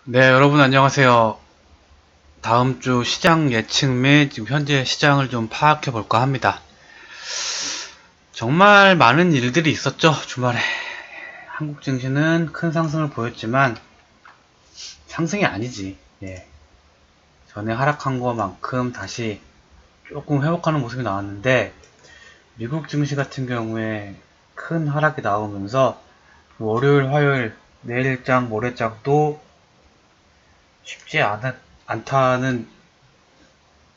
네, 여러분 안녕하세요. 다음 주 시장 예측 및 지금 현재 시장을 좀 파악해 볼까 합니다. 정말 많은 일들이 있었죠, 주말에. 한국 증시는 큰 상승을 보였지만 상승이 아니지. 예. 전에 하락한 것만큼 다시 조금 회복하는 모습이 나왔는데 미국 증시 같은 경우에 큰 하락이 나오면서 월요일, 화요일, 내일장, 모레장도 쉽지 않다는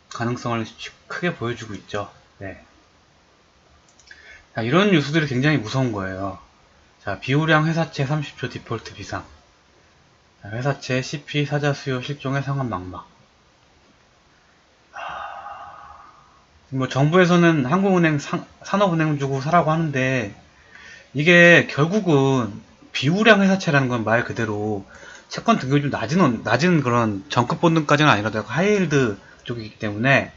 가능성을 크게 보여주고 있죠. 네. 자, 이런 뉴스들이 굉장히 무서운 거예요. 자, 비우량 회사채 30조 디폴트 비상. 자, 회사채 CP 사자 수요 실종의 상한 망막. 뭐 정부에서는 한국은행 산업은행 주고 사라고 하는데 이게 결국은 비우량 회사채라는 건 말 그대로 채권 등급이 좀 낮은 그런 정급 본등까지는 아니라도 하이힐드 쪽이기 때문에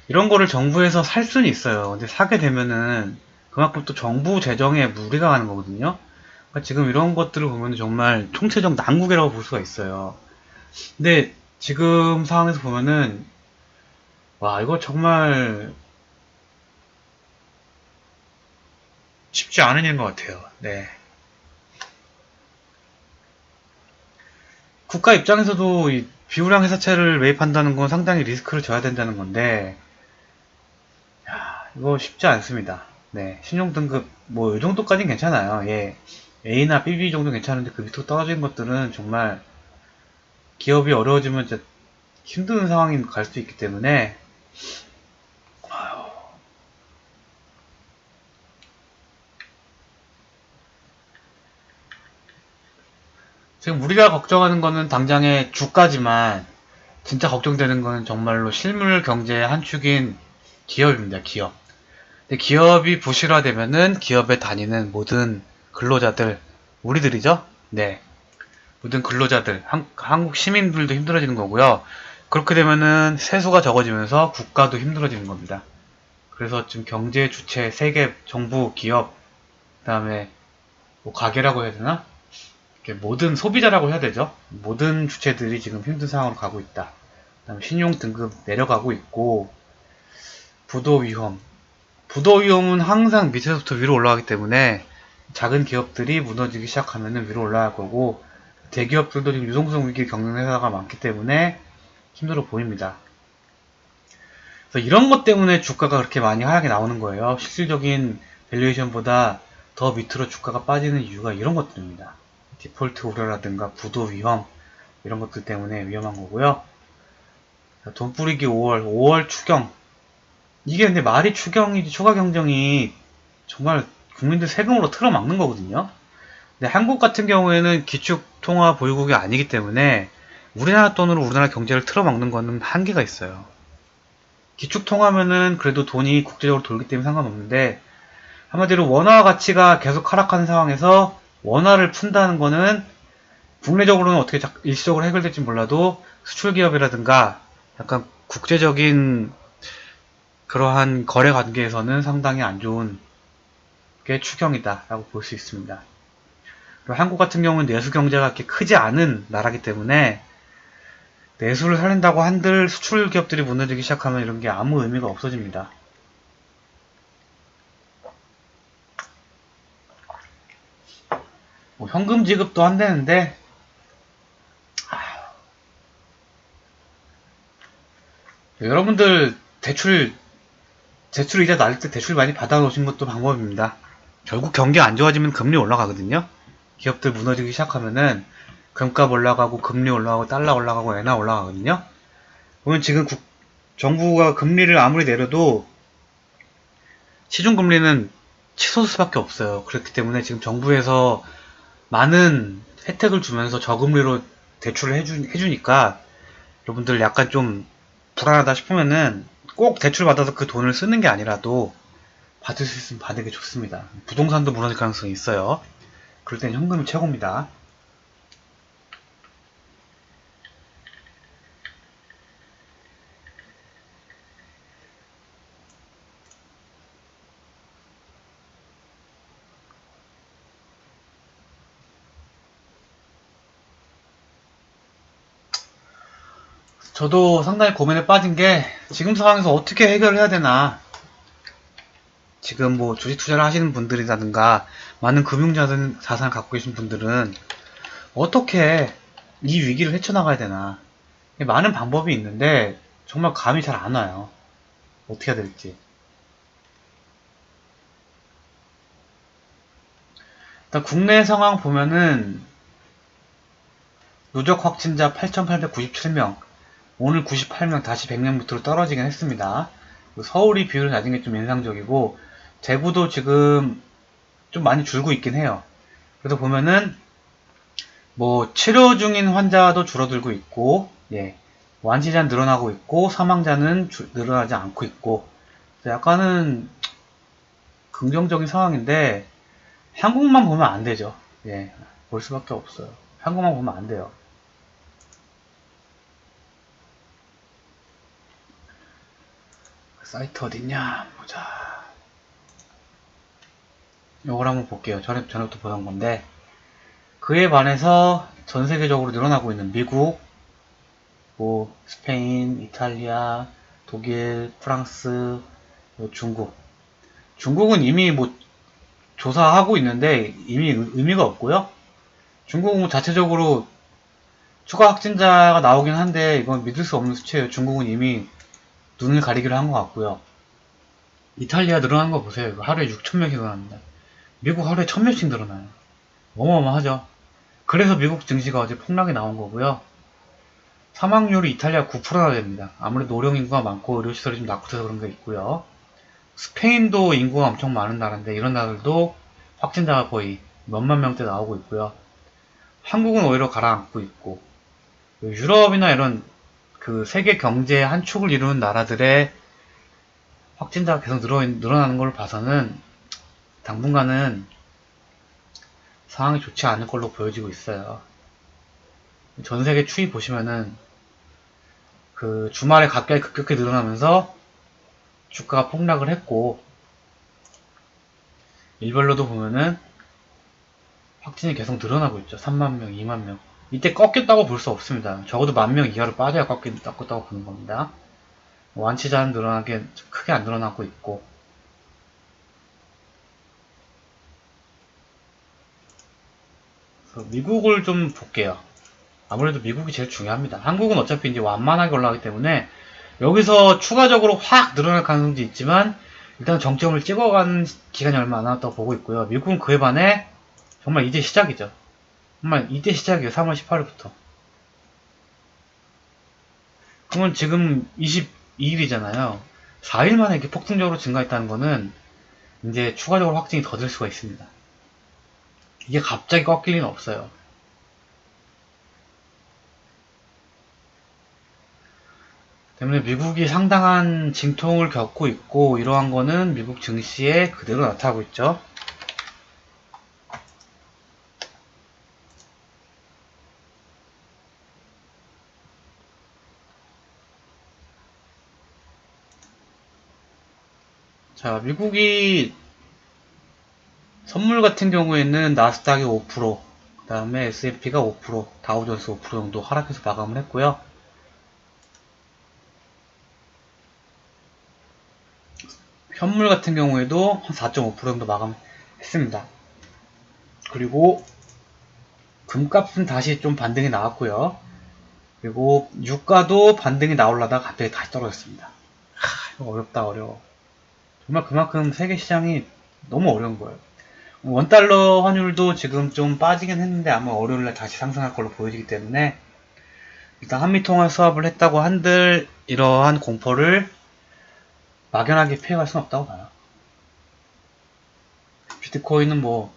이런 거를 정부에서 살 수는 있어요. 근데 사게 되면은 그만큼 또 정부 재정에 무리가 가는 거거든요. 그러니까 지금 이런 것들을 보면 정말 총체적 난국이라고 볼 수가 있어요. 근데 지금 상황에서 보면은 와 이거 정말 쉽지 않은 일인 것 같아요. 네. 국가 입장에서도 이 비우량 회사채를 매입한다는 건 상당히 리스크를 져야 된다는 건데 이거 쉽지 않습니다. 네. 신용 등급 뭐 이 정도까지는 괜찮아요. 예. A나 BB 정도 괜찮은데 그 밑으로 떨어진 것들은 정말 기업이 어려워지면 진짜 힘든 상황이 갈 수 있기 때문에 지금 우리가 걱정하는 거는 당장의 주가지만 진짜 걱정되는 거는 정말로 실물 경제의 한 축인 기업입니다. 기업. 근데 기업이 부실화되면은 기업에 다니는 모든 근로자들, 우리들이죠? 네. 모든 근로자들, 한국 시민들도 힘들어지는 거고요. 그렇게 되면은 세수가 적어지면서 국가도 힘들어지는 겁니다. 그래서 지금 경제 주체, 세계, 정부, 기업, 그다음에 뭐 가게라고 해야 되나? 모든 소비자라고 해야 되죠. 모든 주체들이 지금 힘든 상황으로 가고 있다. 그다음에 신용 등급 내려가고 있고 부도 위험. 부도 위험은 항상 밑에서부터 위로 올라가기 때문에 작은 기업들이 무너지기 시작하면 위로 올라갈 거고 대기업들도 지금 유동성 위기 겪는 회사가 많기 때문에 힘들어 보입니다. 그래서 이런 것 때문에 주가가 그렇게 많이 하락이 나오는 거예요. 실질적인 밸류에이션보다 더 밑으로 주가가 빠지는 이유가 이런 것들입니다. 디폴트 우려라든가 부도 위험 이런 것들 때문에 위험한 거고요. 돈 뿌리기 5월 추경. 이게 근데 말이 추경이지 초과 경정이 정말 국민들 세금으로 틀어막는 거거든요. 근데 한국 같은 경우에는 기축통화 보유국이 아니기 때문에 우리나라 돈으로 우리나라 경제를 틀어막는 거는 한계가 있어요. 기축통화면은 그래도 돈이 국제적으로 돌기 때문에 상관없는데 한마디로 원화 가치가 계속 하락하는 상황에서 원화를 푼다는 거는 국내적으로는 어떻게 일시적으로 해결될지 몰라도 수출 기업이라든가 약간 국제적인 그러한 거래 관계에서는 상당히 안 좋은 게 추경이다라고 볼 수 있습니다. 그리고 한국 같은 경우는 내수 경제가 그렇게 크지 않은 나라기 때문에 내수를 살린다고 한들 수출 기업들이 무너지기 시작하면 이런 게 아무 의미가 없어집니다. 뭐 현금 지급도 한다는데 여러분들 대출 이자 낮을 때 대출 많이 받아놓으신 것도 방법입니다. 결국 경기 안 좋아지면 금리 올라가거든요. 기업들 무너지기 시작하면은 금값 올라가고 금리 올라가고 달러 올라가고 엔화 올라가거든요. 보면 지금 정부가 금리를 아무리 내려도 시중 금리는 치솟을 수밖에 없어요. 그렇기 때문에 지금 정부에서 많은 혜택을 주면서 저금리로 대출을 해주니까 여러분들 약간 좀 불안하다 싶으면은 꼭 대출 받아서 그 돈을 쓰는 게 아니라도 받을 수 있으면 받는 게 좋습니다. 부동산도 무너질 가능성이 있어요. 그럴 땐 현금이 최고입니다. 저도 상당히 고민에 빠진 게 지금 상황에서 어떻게 해결을 해야 되나. 지금 뭐 주식 투자를 하시는 분들이라든가 많은 자산을 갖고 계신 분들은 어떻게 이 위기를 헤쳐나가야 되나. 많은 방법이 있는데 정말 감이 잘 안 와요. 어떻게 해야 될지. 일단 국내 상황 보면은 누적 확진자 8,897명, 오늘 98명, 다시 100명 밑으로 떨어지긴 했습니다. 서울이 비율이 낮은 게 좀 인상적이고 대구도 지금 좀 많이 줄고 있긴 해요. 그래서 보면은 뭐 치료 중인 환자도 줄어들고 있고, 예, 완치자는 늘어나고 있고 사망자는 늘어나지 않고 있고, 약간은 긍정적인 상황인데 한국만 보면 안 되죠. 예, 볼 수밖에 없어요. 한국만 보면 안 돼요. 사이트 어딨냐 보자. 요걸 한번 볼게요. 전에부터 보던 건데 그에 반해서 전 세계적으로 늘어나고 있는 미국, 뭐 스페인, 이탈리아, 독일, 프랑스, 중국. 중국은 이미 뭐 조사하고 있는데 이미 의미가 없고요. 중국은 자체적으로 추가 확진자가 나오긴 한데 이건 믿을 수 없는 수치예요. 중국은 이미 눈을 가리기로 한 것 같고요. 이탈리아 늘어난 거 보세요. 이거 하루에 6,000명씩 늘어납니다. 미국 하루에 1,000명씩 늘어나요. 어마어마하죠. 그래서 미국 증시가 어제 폭락이 나온 거고요. 사망률이 이탈리아 9%나 됩니다. 아무래도 노령 인구가 많고 의료시설이 좀 낙후돼서 그런 게 있고요. 스페인도 인구가 엄청 많은 나라인데 이런 나라들도 확진자가 거의 몇만 명대 나오고 있고요. 한국은 오히려 가라앉고 있고 유럽이나 이런 그 세계 경제의 한 축을 이루는 나라들의 확진자가 계속 늘어나는 걸 봐서는 당분간은 상황이 좋지 않을 걸로 보여지고 있어요. 전 세계 추이 보시면은 그 주말에 갑자기 급격히 늘어나면서 주가가 폭락을 했고 일별로도 보면은 확진이 계속 늘어나고 있죠. 3만 명, 2만 명. 이때 꺾였다고 볼 수 없습니다. 적어도 1만 명 이하로 빠져야 꺾였다고 보는 겁니다. 완치자는 늘어나게 크게 안 늘어나고 있고 그래서 미국을 좀 볼게요. 아무래도 미국이 제일 중요합니다. 한국은 어차피 이제 완만하게 올라가기 때문에 여기서 추가적으로 확 늘어날 가능성도 있지만 일단 정점을 찍어가는 기간이 얼마 안 남았다고 보고 있고요. 미국은 그에 반해 정말 이제 시작이죠. 정말 이제 시작이에요. 3월 18일부터. 그러면 지금 22일이잖아요. 4일 만에 이렇게 폭풍적으로 증가했다는 거는 이제 추가적으로 확진이 더 될 수가 있습니다. 이게 갑자기 꺾일 리는 없어요. 때문에 미국이 상당한 진통을 겪고 있고 이러한 거는 미국 증시에 그대로 나타나고 있죠. 자, 미국이 선물 같은 경우에는 나스닥이 5%, 그 다음에 S&P가 5%, 다우존스 5% 정도 하락해서 마감을 했고요. 현물 같은 경우에도 한 4.5% 정도 마감했습니다. 그리고 금값은 다시 좀 반등이 나왔고요. 그리고 유가도 반등이 나오려다가 갑자기 다시 떨어졌습니다. 이거 어렵다 어려워. 정말 그만큼 세계 시장이 너무 어려운 거예요. 원달러 환율도 지금 좀 빠지긴 했는데 아마 월요일날 다시 상승할 걸로 보여지기 때문에 일단 한미통화 수합을 했다고 한들 이러한 공포를 막연하게 피해갈 수는 없다고 봐요. 비트코인은 뭐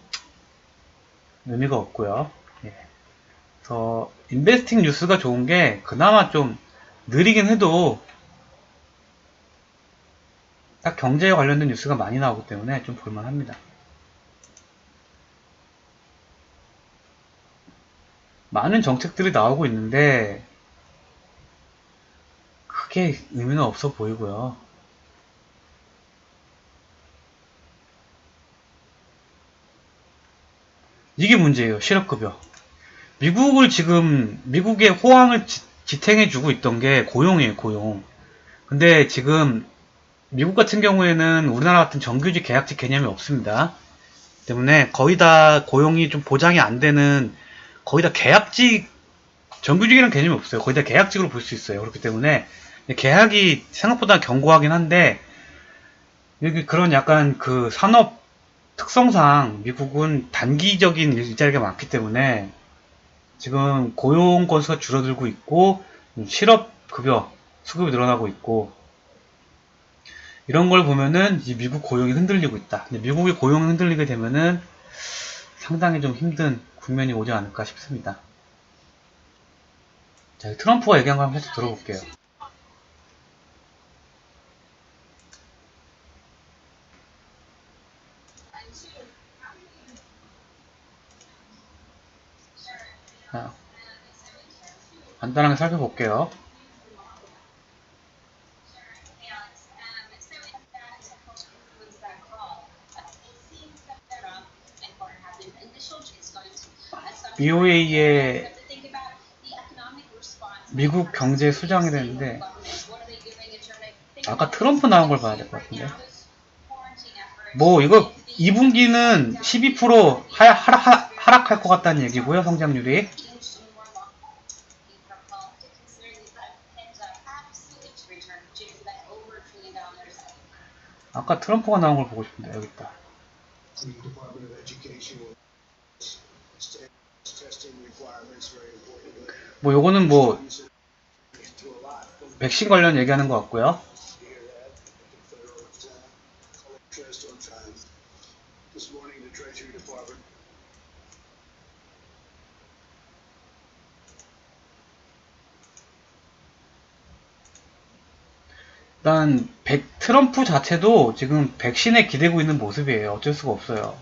의미가 없고요. 예. 그래서 인베스팅 뉴스가 좋은 게 그나마 좀 느리긴 해도 딱 경제에 관련된 뉴스가 많이 나오기 때문에 좀 볼만합니다. 많은 정책들이 나오고 있는데 크게 의미는 없어 보이고요. 이게 문제예요. 실업급여. 미국의 호황을 지탱해주고 있던 게 고용이에요, 고용. 근데 지금 미국 같은 경우에는 우리나라 같은 정규직, 계약직 개념이 없습니다. 때문에 거의 다 고용이 좀 보장이 안 되는, 거의 다 계약직, 정규직이라는 개념이 없어요. 거의 다 계약직으로 볼 수 있어요. 그렇기 때문에 계약이 생각보다 견고하긴 한데, 여기 그런 약간 그 산업 특성상 미국은 단기적인 일자리가 많기 때문에 지금 고용 건수가 줄어들고 있고, 실업급여, 수급이 늘어나고 있고, 이런 걸 보면은 이 미국 고용이 흔들리고 있다. 근데 미국의 고용이 흔들리게 되면은 상당히 좀 힘든 국면이 오지 않을까 싶습니다. 자, 트럼프가 얘기한 거 한번 살짝 들어볼게요. 자, 간단하게 살펴볼게요. BOA의 미국 경제 수장이 되는데, 아까 트럼프 나온 걸 봐야 될 것 같은데. 뭐 이거 2분기는 12% 하락할 것 같다는 얘기고요, 성장률이. 아까 트럼프가 나온 걸 보고 싶은데, 여기 있다. 뭐 요거는 뭐 백신 관련 얘기하는 것 같고요. 일단 트럼프 자체도 지금 백신에 기대고 있는 모습이에요. 어쩔 수가 없어요.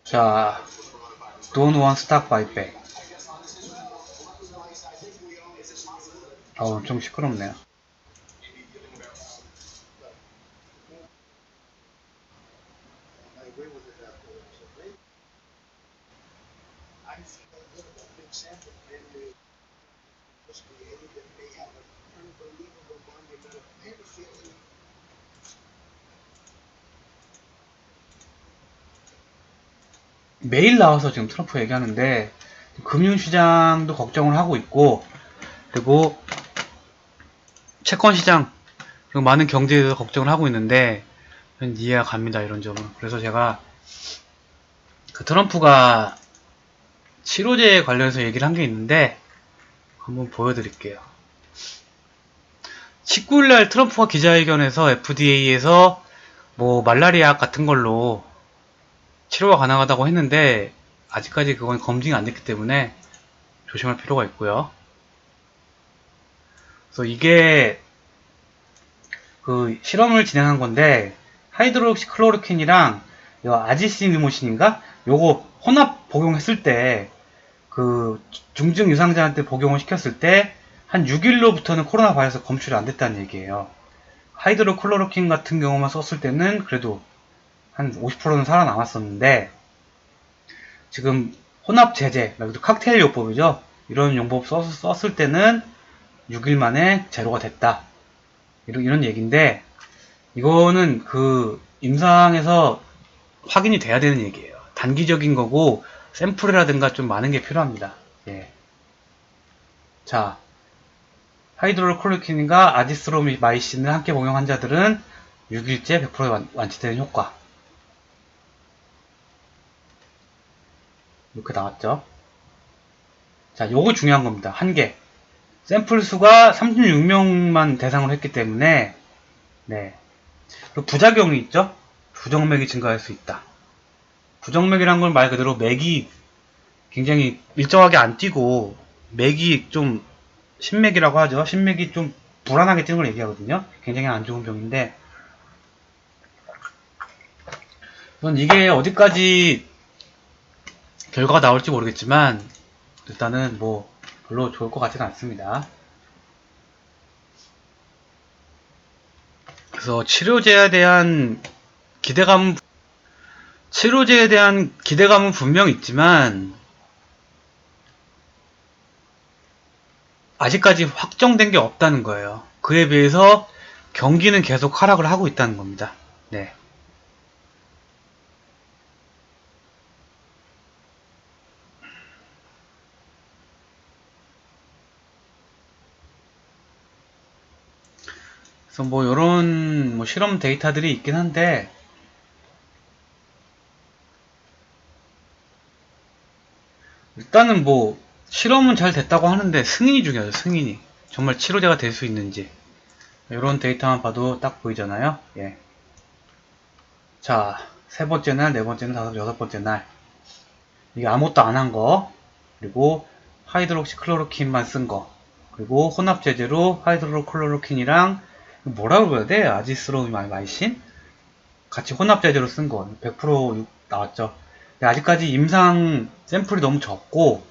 자, don't want stock buyback. 좀 시끄럽네요. 매일 나와서 지금 트럼프 얘기하는데 금융시장도 걱정을 하고 있고, 그리고 채권시장, 그리고 많은 경제에 대해서 걱정을 하고 있는데 이해가 갑니다, 이런 점은. 그래서 제가 그 트럼프가 치료제 관련해서 얘기를 한 게 있는데 한번 보여드릴게요. 19일날 트럼프가 기자회견에서 FDA에서 뭐 말라리아 같은 걸로 치료가 가능하다고 했는데 아직까지 그건 검증이 안 됐기 때문에 조심할 필요가 있고요. 그래서 이게 그 실험을 진행한 건데, 하이드로크시클로르킨이랑 아지시니모신인가? 요거 혼합 복용했을 때, 그 중증 유상자한테 복용을 시켰을 때 한 6일로부터는 코로나 바이러스 검출이 안 됐다는 얘기예요. 하이드로클로로킨 같은 경우만 썼을 때는 그래도 한 50%는 살아남았었는데, 지금 혼합 제제, 칵테일 요법이죠. 이런 용법 썼을 때는 6일 만에 제로가 됐다. 이런 얘기인데, 이거는 그 임상에서 확인이 돼야 되는 얘기예요. 단기적인 거고 샘플이라든가 좀 많은 게 필요합니다. 예. 자, 하이드로클로킨과 아지스로마이신을 함께 복용 환자들은 6일째 100% 완치되는 효과. 이렇게 나왔죠. 자, 요거 중요한 겁니다. 한계. 샘플 수가 36명만 대상으로 했기 때문에, 네. 그리고 부작용이 있죠. 부정맥이 증가할 수 있다. 부정맥이란 건 말 그대로 맥이 굉장히 일정하게 안 뛰고 맥이 좀 신맥이라고 하죠. 신맥이 좀 불안하게 뛰는 걸 얘기하거든요. 굉장히 안 좋은 병인데, 전 이게 어디까지 결과가 나올지 모르겠지만 일단은 뭐 별로 좋을 것 같지는 않습니다. 그래서 치료제에 대한 기대감, 치료제에 대한 기대감은 분명 있지만 아직까지 확정된 게 없다는 거예요. 그에 비해서 경기는 계속 하락을 하고 있다는 겁니다. 네. 그래서 뭐 이런 실험 데이터들이 있긴 한데 일단은 뭐 실험은 잘 됐다고 하는데 승인이 중요하죠. 승인이 정말 치료제가 될 수 있는지 이런 데이터만 봐도 딱 보이잖아요. 예. 자, 세 번째 날, 네 번째 날, 여섯 번째 날 이게 아무것도 안 한 거, 그리고 하이드록시클로로킨만 쓴 거, 그리고 혼합제제로 하이드로클로로킨이랑 뭐라고 해야 돼? 아지스로마이신 같이 혼합제제로 쓴 거 100% 나왔죠. 근데 아직까지 임상 샘플이 너무 적고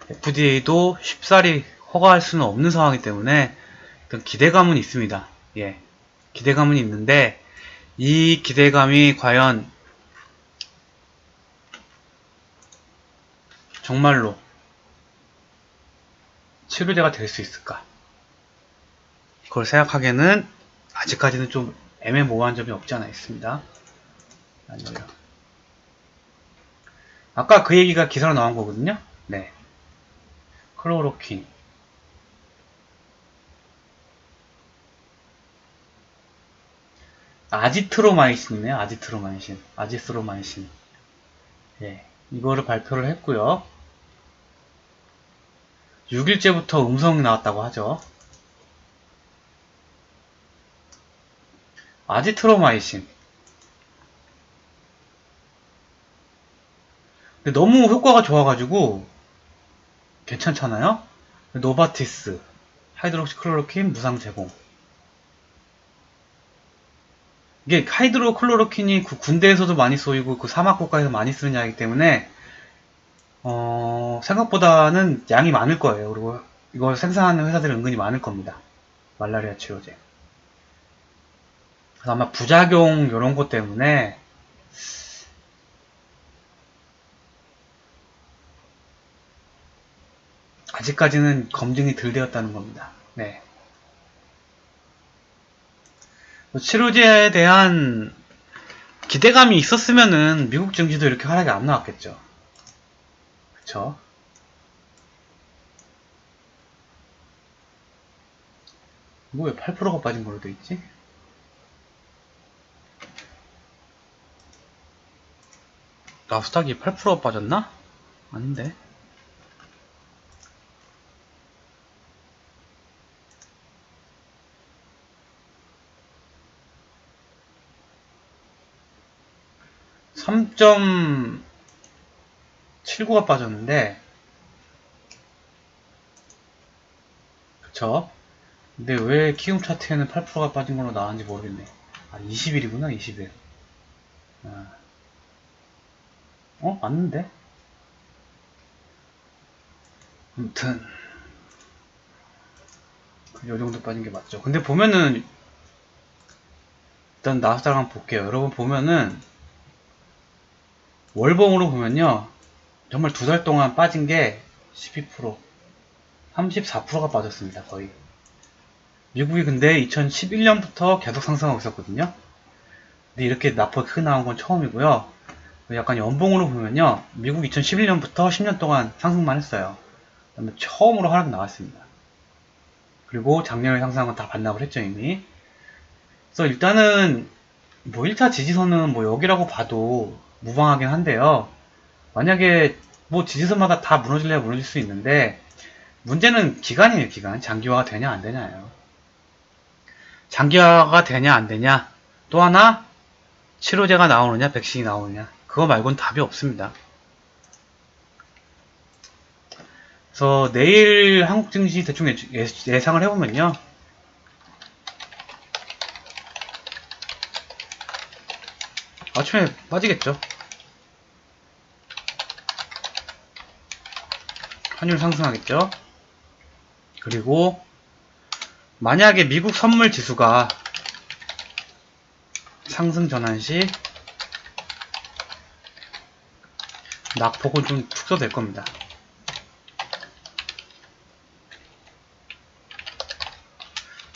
FDA도 쉽사리 허가할 수는 없는 상황이기 때문에 일단 기대감은 있습니다. 예, 기대감은 있는데 이 기대감이 과연 정말로 치료제가 될 수 있을까? 그걸 생각하기에는 아직까지는 좀 애매모호한 점이 없지 않아 있습니다. 아니요. 아까 그 얘기가 기사로 나온 거거든요. 네. 클로로킨. 아지트로마이신이네요. 아지트로마이신. 아지스로마이신. 예. 이거를 발표를 했고요. 6일째부터 음성이 나왔다고 하죠. 아지트로마이신. 근데 너무 효과가 좋아가지고 괜찮잖아요. 노바티스, 하이드록시클로로킨 무상 제공. 이게 하이드로클로로킨이 그 군대에서도 많이 쓰이고 그 사막 국가에서 많이 쓰는 약이기 때문에 생각보다는 양이 많을 거예요. 그리고 이걸 생산하는 회사들이 은근히 많을 겁니다. 말라리아 치료제. 그래서 아마 부작용 이런 것 때문에 아직까지는 검증이 덜 되었다는 겁니다. 네. 치료제에 대한 기대감이 있었으면은 미국 증시도 이렇게 하락이 안 나왔겠죠. 그쵸? 이거 왜 8%가 빠진 걸로 돼 있지? 나스닥이 8%가 빠졌나? 아닌데. (3.79가) 빠졌는데 그쵸? 근데 왜 키움 차트에는 8%가 빠진 걸로 나왔는지 모르겠네. 아, 20일이구나, 20일. 아, 맞는데? 아무튼 요 정도 빠진 게 맞죠. 근데 보면은 일단 나스닥 한번 볼게요. 여러분 보면은 월봉으로 보면요. 정말 두 달 동안 빠진 게 12%, 34%가 빠졌습니다. 거의. 미국이 근데 2011년부터 계속 상승하고 있었거든요. 근데 이렇게 나폭이 크게 나온 건 처음이고요. 약간 연봉으로 보면요. 미국 2011년부터 10년 동안 상승만 했어요. 그다음에 처음으로 하락이 나왔습니다. 그리고 작년에 상승한 건 다 반납을 했죠, 이미. 그래서 일단은 뭐 1차 지지선은 뭐 여기라고 봐도 무방하긴 한데요. 만약에 뭐 지지선마다 다 무너질래야 무너질 수 있는데 문제는 기간이에요, 기간. 장기화가 되냐 안 되냐예요. 장기화가 되냐 안 되냐. 또 하나 치료제가 나오느냐 백신이 나오느냐. 그거 말고는 답이 없습니다. 그래서 내일 한국 증시 대충 예상을 해보면요. 아침에 빠지겠죠. 환율 상승하겠죠. 그리고 만약에 미국 선물 지수가 상승 전환 시 낙폭은 좀 축소될 겁니다.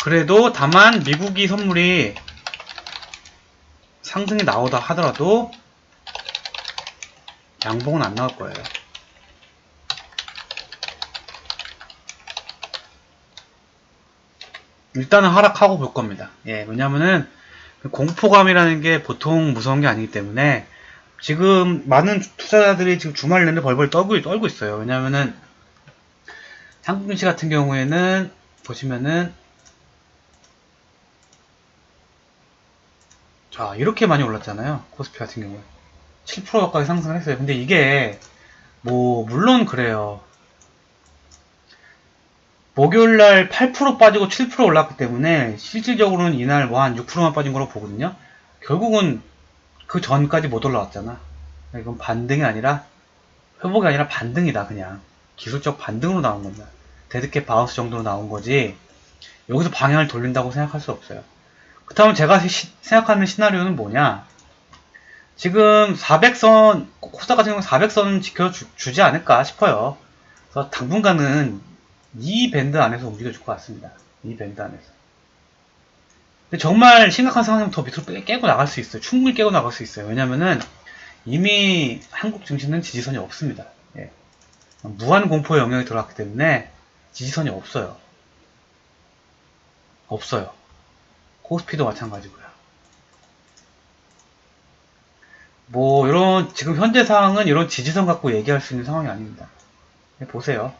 그래도 다만 미국이 선물이 상승이 나오다 하더라도 양봉은 안 나올 거예요. 일단은 하락하고 볼 겁니다. 예, 왜냐면은 공포감이라는 게 보통 무서운 게 아니기 때문에 지금 많은 투자자들이 지금 주말 내내 벌벌 떨고 있어요. 왜냐면은 한국 증시 같은 경우에는 보시면은 자, 이렇게 많이 올랐잖아요. 코스피 같은 경우에 7% 가까이 상승을 했어요. 근데 이게 뭐 물론 그래요. 목요일날 8% 빠지고 7% 올랐기 때문에 실질적으로는 이날 뭐 한 6%만 빠진 거로 보거든요. 결국은 그 전까지 못 올라왔잖아. 이건 반등이 아니라 회복이 아니라 반등이다. 그냥 기술적 반등으로 나온 겁니다. 데드캣 바우스 정도로 나온 거지 여기서 방향을 돌린다고 생각할 수 없어요. 그렇다면 제가 생각하는 시나리오는 뭐냐, 지금 400선 코스닥 같은 경우 400선 지켜주지 않을까 싶어요. 그래서 당분간은 이 밴드 안에서 움직여줄 것 같습니다. 이 밴드 안에서. 근데 정말 심각한 상황이면 더 밑으로 깨고 나갈 수 있어요. 충분히 깨고 나갈 수 있어요. 왜냐면은 이미 한국 증시는 지지선이 없습니다. 예. 무한 공포의 영역이 들어왔기 때문에 지지선이 없어요. 없어요. 코스피도 마찬가지고요. 뭐 이런 지금 현재 상황은 이런 지지선 갖고 얘기할 수 있는 상황이 아닙니다. 보세요.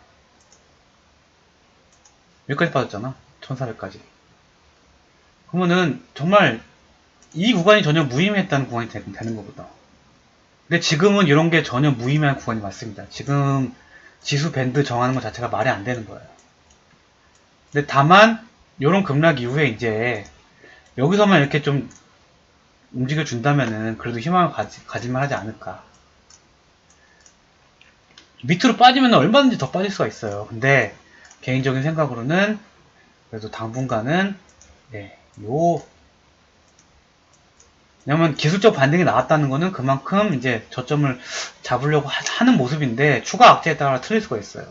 여기까지 빠졌잖아. 1400까지. 그러면은 정말 이 구간이 전혀 무의미했다는 구간이 되는 거거든. 근데 지금은 이런 게 전혀 무의미한 구간이 맞습니다. 지금 지수 밴드 정하는 것 자체가 말이 안 되는 거예요. 근데 다만 이런 급락 이후에 이제 여기서만 이렇게 좀 움직여 준다면은 그래도 희망을 가질만 하지 않을까. 밑으로 빠지면 얼마든지 더 빠질 수가 있어요. 근데 개인적인 생각으로는 그래도 당분간은 네, 왜냐면 기술적 반등이 나왔다는 거는 그만큼 이제 저점을 잡으려고 하는 모습인데 추가 악재에 따라 틀릴 수가 있어요.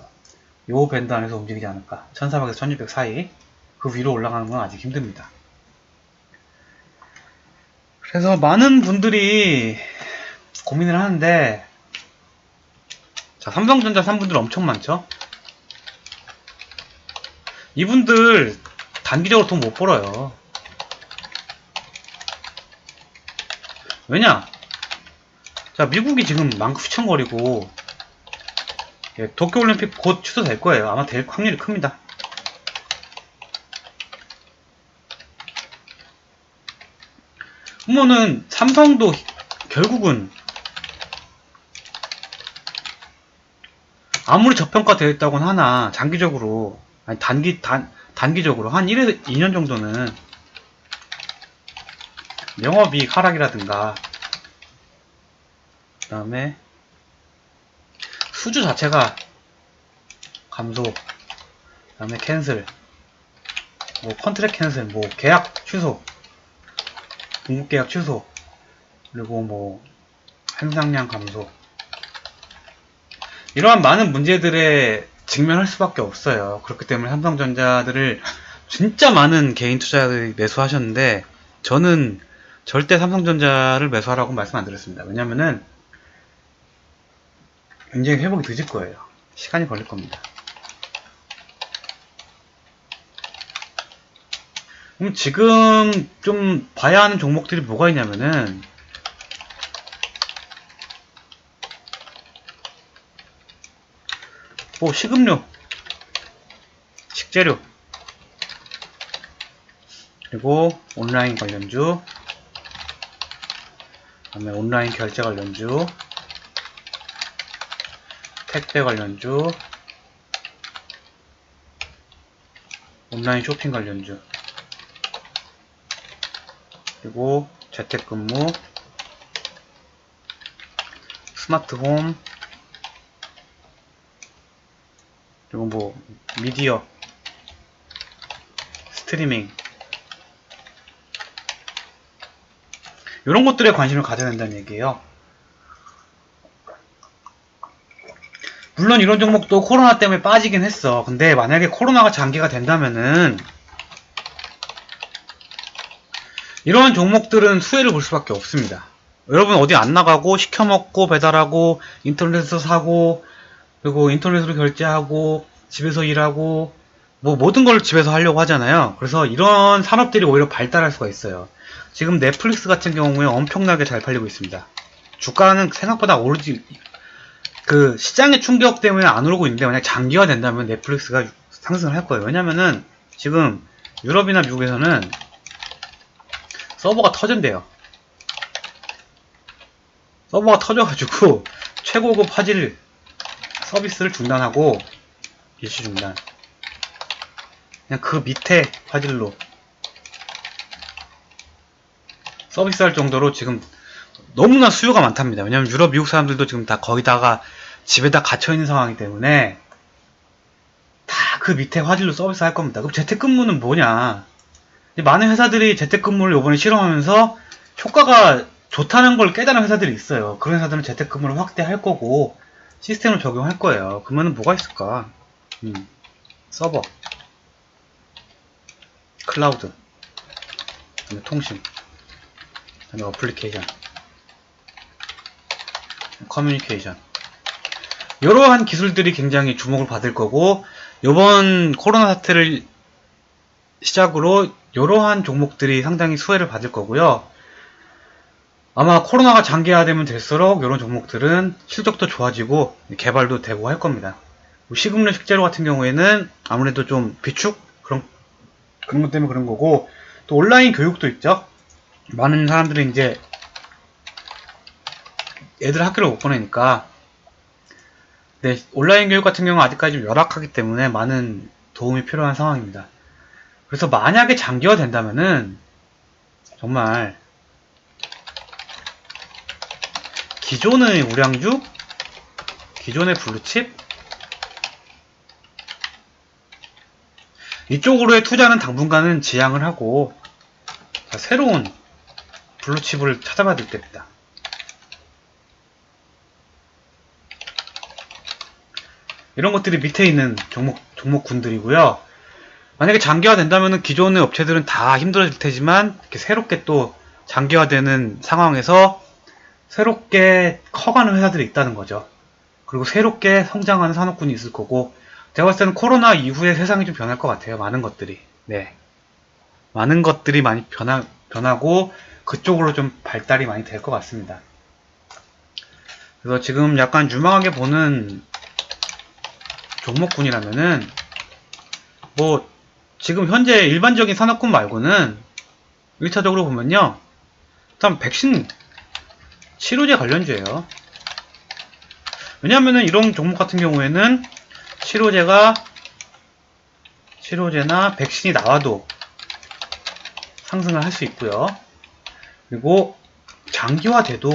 요 밴드 안에서 움직이지 않을까. 1400에서 1600 사이. 그 위로 올라가는 건 아직 힘듭니다. 그래서 많은 분들이 고민을 하는데, 자, 삼성전자 3분들 엄청 많죠? 이분들 단기적으로 돈 못 벌어요. 왜냐? 자, 미국이 지금 망구추천거리고 예, 도쿄올림픽 곧 취소될 거예요. 아마 될 확률이 큽니다. 그러면은 삼성도 결국은 아무리 저평가되어 있다고는 하나 장기적으로 아니 단기적으로 한 1에서 2년 정도는 영업이익 하락이라든가 그 다음에 수주 자체가 감소, 그 다음에 캔슬, 뭐 컨트랙 캔슬, 뭐 계약 취소, 공급 계약 취소, 그리고 뭐 생산량 감소, 이러한 많은 문제들에 직면할 수밖에 없어요. 그렇기 때문에 삼성전자들을 진짜 많은 개인 투자자들이 매수하셨는데 저는 절대 삼성전자를 매수하라고 말씀 안 드렸습니다. 왜냐면은 굉장히 회복이 늦을 거예요. 시간이 걸릴 겁니다. 그럼 지금 좀 봐야 하는 종목들이 뭐가 있냐면은 뭐 식음료, 식재료, 그리고 온라인 관련주, 그 다음에 온라인 결제 관련주, 택배 관련주, 온라인 쇼핑 관련주, 그리고 재택근무, 스마트홈, 그리고 뭐 미디어, 스트리밍, 이런 것들에 관심을 가져야 된다는 얘기예요. 물론 이런 종목도 코로나 때문에 빠지긴 했어. 근데 만약에 코로나가 장기가 된다면은 이런 종목들은 수혜를 볼 수밖에 없습니다. 여러분 어디 안 나가고 시켜먹고 배달하고 인터넷에서 사고 그리고 인터넷으로 결제하고 집에서 일하고 뭐 모든 걸 집에서 하려고 하잖아요. 그래서 이런 산업들이 오히려 발달할 수가 있어요. 지금 넷플릭스 같은 경우에 엄청나게 잘 팔리고 있습니다. 주가는 생각보다 오르지 그 시장의 충격 때문에 안 오르고 있는데 만약 장기화 된다면 넷플릭스가 상승을 할 거예요. 왜냐면은 지금 유럽이나 미국에서는 서버가 터진대요. 서버가 터져가지고 최고급 화질 서비스를 중단하고 일시 중단. 그냥 그 밑에 화질로 서비스할 정도로 지금 너무나 수요가 많답니다. 왜냐면 유럽, 미국 사람들도 지금 다 거기다가 집에다 갇혀있는 상황이기 때문에 다 그 밑에 화질로 서비스 할 겁니다. 그럼 재택근무는 뭐냐? 많은 회사들이 재택근무를 이번에 실험하면서 효과가 좋다는 걸 깨달은 회사들이 있어요. 그런 회사들은 재택근무를 확대할 거고 시스템을 적용할 거예요. 그러면 뭐가 있을까? 서버, 클라우드, 그다음에 통신, 그다음에 어플리케이션, 커뮤니케이션. 이러한 기술들이 굉장히 주목을 받을 거고 이번 코로나 사태를 시작으로 이러한 종목들이 상당히 수혜를 받을 거고요. 아마 코로나가 장기화되면 될수록 이런 종목들은 실적도 좋아지고 개발도 되고 할 겁니다. 식음료 식재료 같은 경우에는 아무래도 좀 비축? 그런 것 때문에 그런 거고 또 온라인 교육도 있죠. 많은 사람들이 이제 애들 학교를 못 보내니까 네, 온라인 교육 같은 경우는 아직까지 좀 열악하기 때문에 많은 도움이 필요한 상황입니다. 그래서 만약에 장기화 된다면은 정말 기존의 우량주, 기존의 블루칩 이쪽으로의 투자는 당분간은 지양을 하고 새로운 블루칩을 찾아봐야 될 때입니다. 이런 것들이 밑에 있는 종목군들이고요. 만약에 장기화 된다면 기존의 업체들은 다 힘들어질 테지만 이렇게 새롭게 또 장기화되는 상황에서 새롭게 커가는 회사들이 있다는 거죠. 그리고 새롭게 성장하는 산업군이 있을 거고 제가 봤을 때는 코로나 이후에 세상이 좀 변할 것 같아요. 많은 것들이. 네. 많은 것들이 많이 변하고 그쪽으로 좀 발달이 많이 될 것 같습니다. 그래서 지금 약간 유망하게 보는 종목군이라면은 뭐 지금 현재 일반적인 산업군 말고는 1차적으로 보면요. 일단 백신 치료제 관련주예요. 왜냐하면은 이런 종목 같은 경우에는 치료제나 백신이 나와도 상승을 할 수 있고요. 그리고 장기화돼도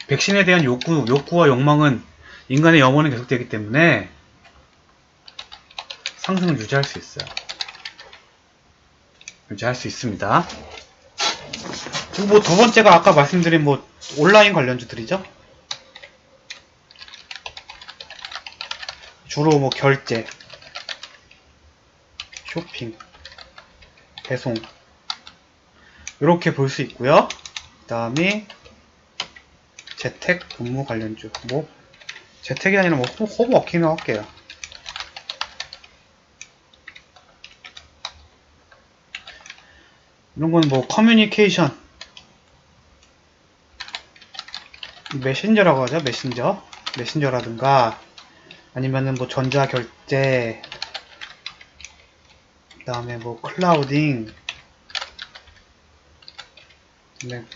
백신에 대한 욕구와 욕망은 인간의 영혼은 계속되기 때문에 상승을 유지할 수 있어요. 유지할 수 있습니다. 그리고 뭐 두 번째가 아까 말씀드린 뭐 온라인 관련주들이죠. 주로 뭐 결제, 쇼핑, 배송 이렇게 볼 수 있고요. 그 다음에 재택 근무 관련주 뭐 재택이 아니라 뭐 홈워킹이라고 할게요. 이런 건 뭐 커뮤니케이션 메신저라고 하죠. 메신저라든가 아니면은 뭐 전자결제 그 다음에 뭐 클라우딩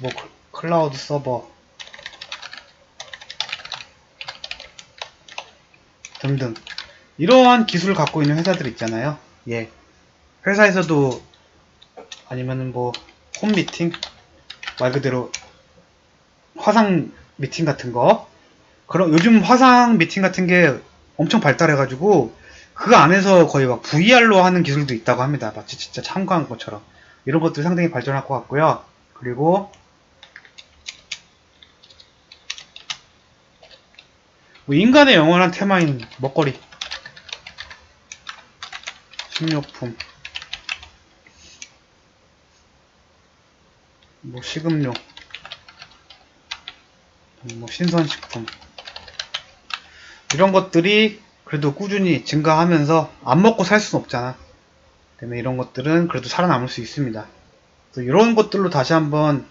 뭐 클라우드 서버 등등 이러한 기술을 갖고 있는 회사들 있잖아요. 예. 회사에서도 아니면은 뭐 홈미팅 말 그대로 화상 미팅 같은 거 그런 요즘 화상 미팅 같은 게 엄청 발달해가지고 그 안에서 거의 막 VR로 하는 기술도 있다고 합니다. 마치 진짜 참가한 것처럼 이런 것들이 상당히 발전할 것 같고요. 그리고 뭐 인간의 영원한 테마인 먹거리, 식료품, 뭐 식음료, 뭐 신선식품, 이런 것들이 그래도 꾸준히 증가하면서 안 먹고 살 수는 없잖아. 때문에 이런 것들은 그래도 살아남을 수 있습니다. 그래서 이런 것들로 다시 한번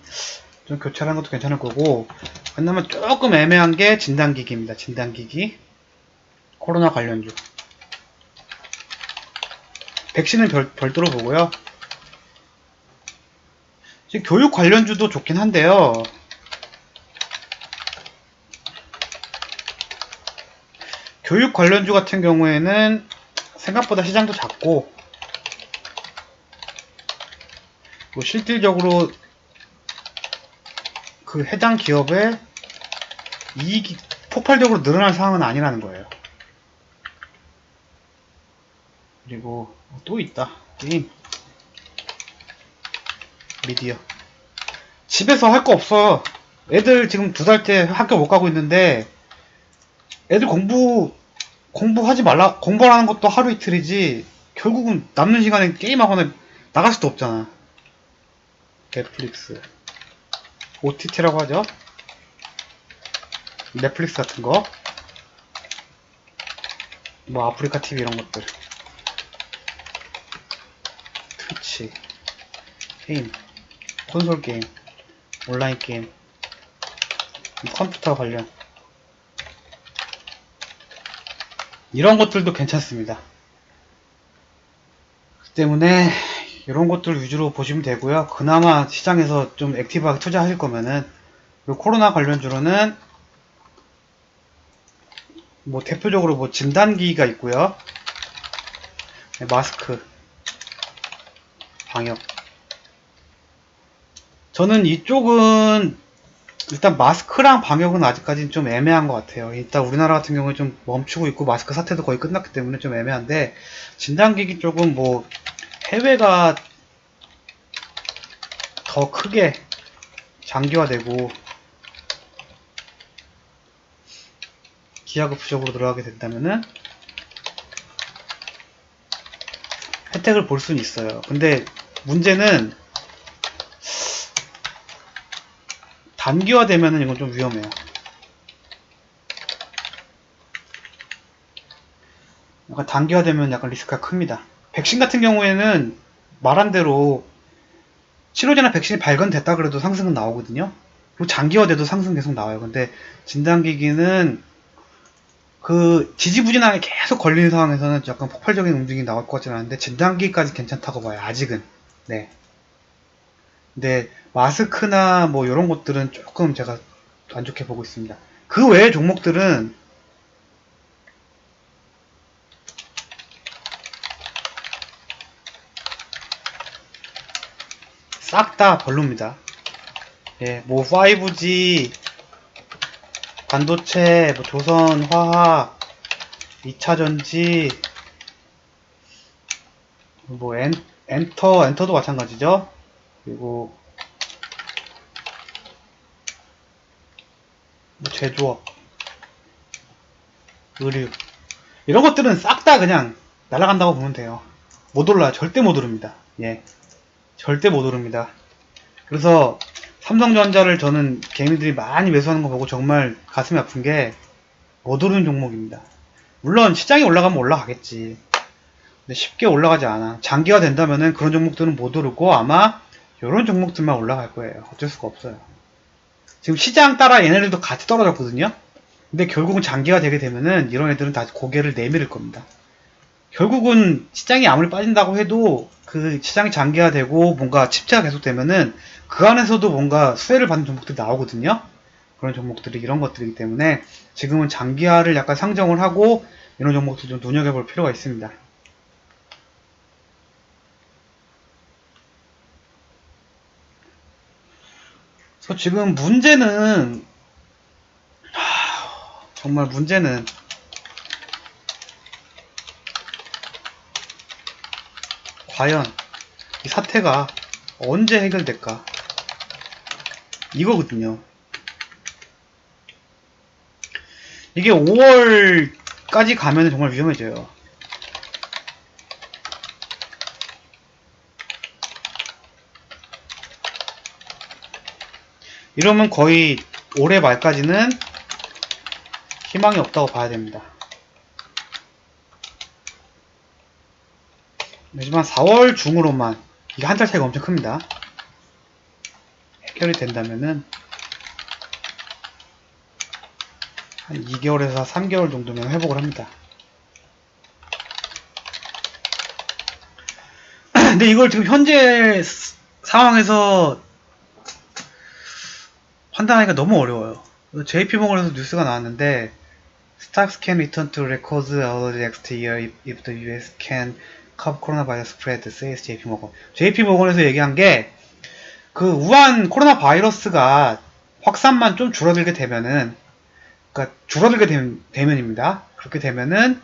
좀 교체하는 것도 괜찮을 거고, 그나마 조금 애매한 게 진단기기입니다. 진단기기. 코로나 관련주. 백신은 별도로 보고요. 지금 교육 관련주도 좋긴 한데요. 교육 관련주 같은 경우에는 생각보다 시장도 작고, 뭐 실질적으로 그 해당 기업의 이익이 폭발적으로 늘어날 상황은 아니라는 거예요. 그리고 또 있다. 게임, 미디어. 집에서 할 거 없어. 애들 지금 2살째 학교 못 가고 있는데, 애들 공부하지 말라, 공부하는 것도 하루 이틀이지, 결국은 남는 시간에 게임하거나 나갈 수도 없잖아. 넷플릭스. OTT라고 하죠. 넷플릭스 같은 거. 뭐 아프리카 TV 이런 것들. 트위치. 게임. 콘솔 게임. 온라인 게임. 컴퓨터 관련. 이런 것들도 괜찮습니다. 그 때문에 이런 것들 위주로 보시면 되고요. 그나마 시장에서 좀 액티브하게 투자하실 거면은, 코로나 관련주로는 뭐 대표적으로 뭐 진단기가 있고요. 마스크, 방역. 저는 이쪽은 일단 마스크랑 방역은 아직까지는 좀 애매한 것 같아요. 일단 우리나라 같은 경우에 좀 멈추고 있고 마스크 사태도 거의 끝났기 때문에 좀 애매한데, 진단기기 쪽은 뭐 해외가 더 크게 장기화되고 기하급수적으로 들어가게 된다면은 혜택을 볼 수는 있어요. 근데 문제는 단기화되면은 이건 좀 위험해요. 약간 단기화되면 약간 리스크가 큽니다. 백신 같은 경우에는 말한 대로 치료제나 백신이 발견됐다 그래도 상승은 나오거든요. 그리고 장기화돼도 상승 계속 나와요. 근데 진단기기는 그 지지부진하게 계속 걸리는 상황에서는 약간 폭발적인 움직임이 나올 것 같지는 않은데, 진단기까지 괜찮다고 봐요. 아직은. 네. 근데 마스크나 뭐 이런 것들은 조금 제가 안 좋게 보고 있습니다. 그 외의 종목들은 싹 다 별로입니다. 예, 뭐 5G, 반도체, 뭐 조선화학, 2차전지, 뭐 엔터도 마찬가지죠. 그리고 뭐 제조업, 의류, 이런 것들은 싹 다 그냥 날아간다고 보면 돼요. 못 올라요. 절대 못 오릅니다. 예, 절대 못 오릅니다. 그래서 삼성전자를 저는 개인들이 많이 매수하는 거 보고 정말 가슴이 아픈 게 못 오르는 종목입니다. 물론 시장이 올라가면 올라가겠지. 근데 쉽게 올라가지 않아. 장기화 된다면은 그런 종목들은 못 오르고 아마 이런 종목들만 올라갈 거예요. 어쩔 수가 없어요. 지금 시장 따라 얘네들도 같이 떨어졌거든요. 근데 결국은 장기화 되게 되면은 이런 애들은 다 고개를 내밀을 겁니다. 결국은 시장이 아무리 빠진다고 해도 그 시장이 장기화되고 뭔가 침체가 계속되면은 그 안에서도 뭔가 수혜를 받는 종목들이 나오거든요. 그런 종목들이 이런 것들이기 때문에 지금은 장기화를 약간 상정을 하고 이런 종목들 좀 눈여겨볼 필요가 있습니다. 그래서 지금 문제는 정말 문제는 과연 이 사태가 언제 해결될까 이거거든요. 이게 5월까지 가면 정말 위험해져요. 이러면 거의 올해 말까지는 희망이 없다고 봐야 됩니다. 하지만 4월 중으로만, 이게 한 달 차이가 엄청 큽니다. 해결이 된다면은 한 2개월에서 3개월 정도면 회복을 합니다. 근데 이걸 지금 현재 상황에서 판단하기가 너무 어려워요. JP모건에서 뉴스가 나왔는데 Stocks can return to records early next year if the US can curb coronavirus spread, says JP모건. JP모건에서 얘기한 게 그 우한 코로나 바이러스가 확산만 좀 줄어들게 되면은, 그러니까 줄어들게 되면입니다. 그렇게 되면은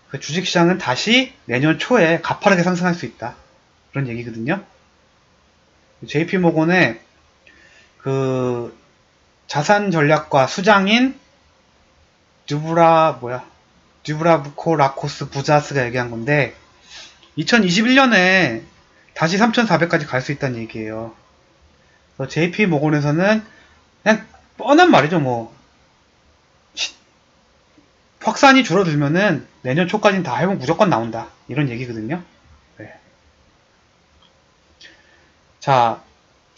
그 주식시장은 다시 내년 초에 가파르게 상승할 수 있다. 그런 얘기거든요. JP모건의 그 자산 전략과 수장인 듀브라브코 라코스 부자스가 얘기한 건데 2021년에 다시 3,400까지 갈 수 있다는 얘기예요. 그래서 JP모건에서는 그냥 뻔한 말이죠. 뭐 확산이 줄어들면은 내년 초까지는 다 회복 무조건 나온다. 이런 얘기거든요. 네. 자,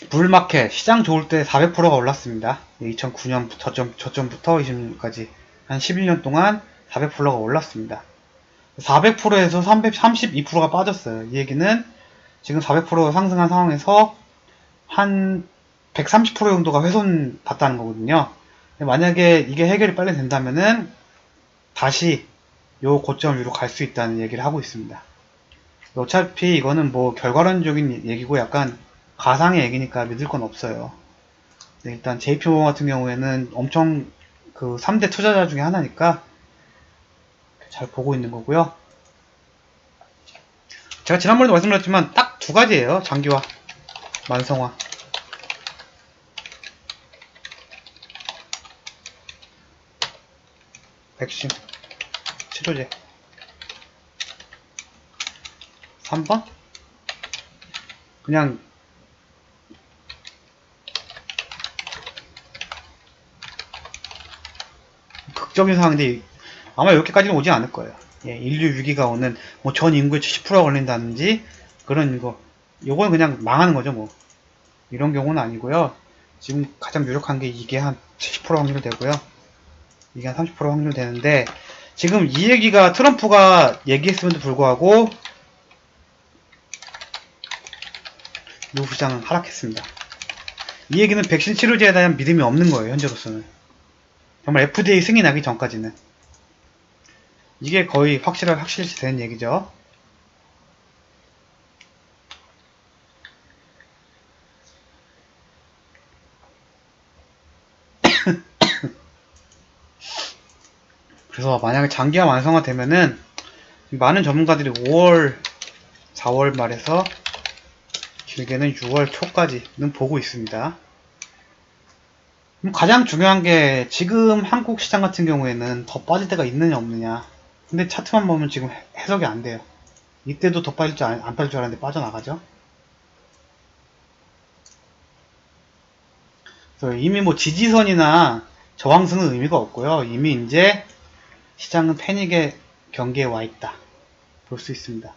불마켓 시장 좋을 때 400%가 올랐습니다. 2009년 저점부터 20년까지 한 11년 동안 400%가 올랐습니다. 400%에서 332%가 빠졌어요. 이 얘기는 지금 400% 상승한 상황에서 한 130% 정도가 훼손 받다는 거거든요. 만약에 이게 해결이 빨리 된다면은 다시 요 고점 위로 갈 수 있다는 얘기를 하고 있습니다. 어차피 이거는 뭐 결과론적인 얘기고 약간 가상의 얘기니까 믿을 건 없어요. 네, 일단 JP모건 같은 경우에는 엄청 그 3대 투자자 중에 하나니까 잘 보고 있는 거고요. 제가 지난번에도 말씀드렸지만 딱 두 가지예요. 장기화, 만성화. 백신, 치료제. 3번? 그냥 극적인 상황인데 아마 이렇게까지는 오지 않을 거예요. 예, 인류 위기가 오는 뭐 전 인구의 70%가 걸린다든지 그런 거, 요건 그냥 망하는 거죠. 뭐 이런 경우는 아니고요. 지금 가장 유력한 게 이게 한 70% 확률 되고요. 이게 한 30% 확률 되는데 지금 이 얘기가 트럼프가 얘기했음에도 불구하고 미국 시장은 하락했습니다. 이 얘기는 백신 치료제에 대한 믿음이 없는 거예요. 현재로서는 정말 FDA 승인 나기 전까지는 이게 거의 확실시 되는 얘기죠. 그래서 만약에 장기화 완성화 되면은 많은 전문가들이 5월, 4월 말에서 길게는 6월 초까지는 보고 있습니다. 가장 중요한 게 지금 한국 시장 같은 경우에는 더 빠질 때가 있느냐 없느냐. 근데 차트만 보면 지금 해석이 안 돼요. 이때도 더 빠질 줄 안 빠질 줄 알았는데 빠져나가죠. 그래서 이미 뭐 지지선이나 저항선은 의미가 없고요. 이미 이제 시장은 패닉의 경계에 와 있다. 볼 수 있습니다.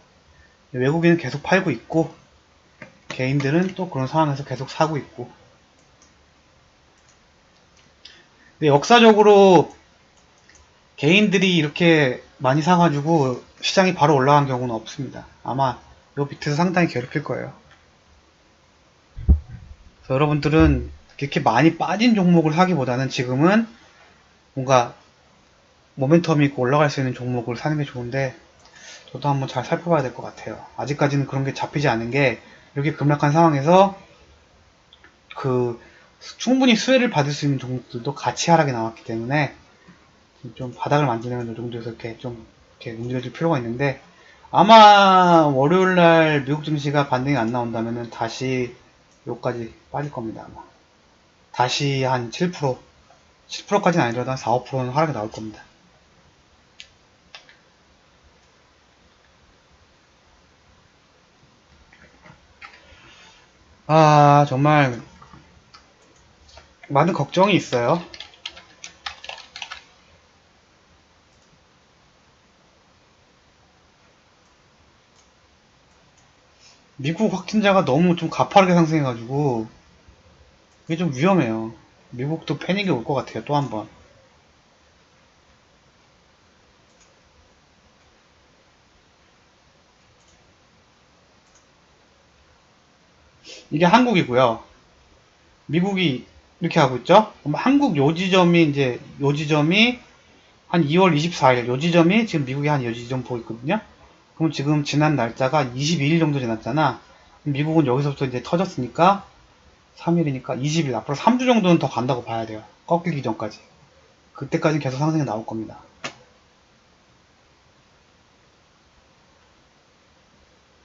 외국인은 계속 팔고 있고 개인들은 또 그런 상황에서 계속 사고 있고. 근데 역사적으로 개인들이 이렇게 많이 사가지고 시장이 바로 올라간 경우는 없습니다. 아마 요 밑에서 상당히 괴롭힐 거예요. 그래서 여러분들은 이렇게 많이 빠진 종목을 사기보다는 지금은 뭔가 모멘텀이 있고 올라갈 수 있는 종목을 사는 게 좋은데 저도 한번 잘 살펴봐야 될 것 같아요. 아직까지는 그런 게 잡히지 않은 게 이렇게 급락한 상황에서 그 충분히 수혜를 받을 수 있는 종목들도 같이 하락이 나왔기 때문에 좀 바닥을 만지려면 이 정도에서 이렇게 좀 이렇게 움직여줄 필요가 있는데 아마 월요일날 미국 증시가 반등이 안 나온다면은 다시 여기까지 빠질 겁니다. 아마 다시 한 7%, 10%까지는 아니더라도 한 4, 5%는 하락이 나올 겁니다. 아, 정말 많은 걱정이 있어요. 미국 확진자가 너무 좀 가파르게 상승해가지고 이게 좀 위험해요. 미국도 패닉이 올 것 같아요. 또 한 번. 이게 한국이고요. 미국이 이렇게 하고 있죠. 그럼 한국 요 지점이 한 2월 24일 요 지점이 지금 미국이 한 요 지점 보고 있거든요. 그럼 지금 지난 날짜가 22일 정도 지났잖아. 미국은 여기서부터 이제 터졌으니까 3일이니까 20일 앞으로 3주 정도는 더 간다고 봐야 돼요. 꺾이기 전까지. 그때까지는 계속 상승이 나올 겁니다.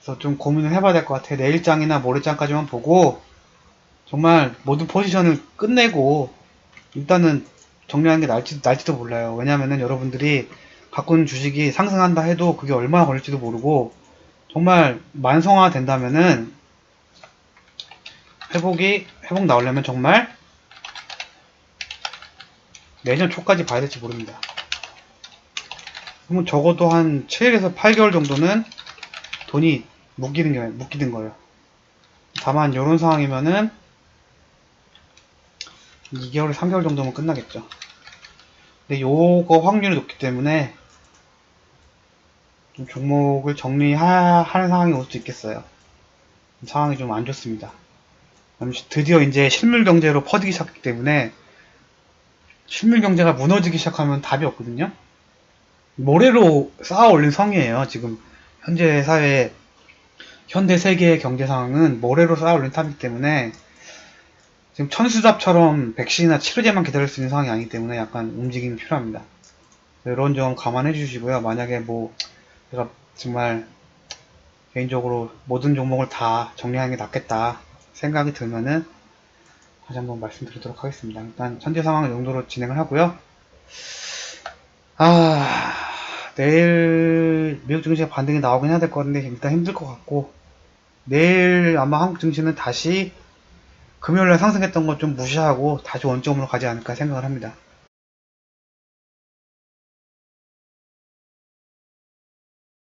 그래서 좀 고민을 해봐야 될 것 같아요. 내일장이나 모레장까지만 보고 정말 모든 포지션을 끝내고 일단은 정리하는 게 날지도 몰라요. 왜냐면은 여러분들이 갖고 있는 주식이 상승한다 해도 그게 얼마나 걸릴지도 모르고 정말 만성화 된다면은 회복 나오려면 정말 내년 초까지 봐야 될지 모릅니다. 그러면 적어도 한 7에서 8개월 정도는 돈이 묶이는 거예요. 다만 이런 상황이면은 2개월, 3개월 정도면 끝나겠죠. 근데 요거 확률이 높기 때문에 좀 종목을 정리하는 상황이 올 수도 있겠어요. 상황이 좀 안 좋습니다. 드디어 이제 실물 경제로 퍼지기 시작했기 때문에 실물 경제가 무너지기 시작하면 답이 없거든요. 모래로 쌓아 올린 성이에요. 지금 현재 사회, 현대 세계의 경제 상황은 모래로 쌓아 올린 탑이기 때문에 지금 천수잡처럼 백신이나 치료제만 기다릴 수 있는 상황이 아니기 때문에 약간 움직임이 필요합니다. 이런 점 감안해 주시고요. 만약에 뭐 제가 정말 개인적으로 모든 종목을 다 정리하는 게 낫겠다 생각이 들면은 다시 한번 말씀드리도록 하겠습니다. 일단 현재 상황 정도로 진행을 하고요. 내일 미국 증시가 반등이 나오긴 해야 될 것 같은데 일단 힘들 것 같고 내일 아마 한국 증시는 다시 금요일날 상승했던 것 좀 무시하고 다시 원점으로 가지 않을까 생각을 합니다.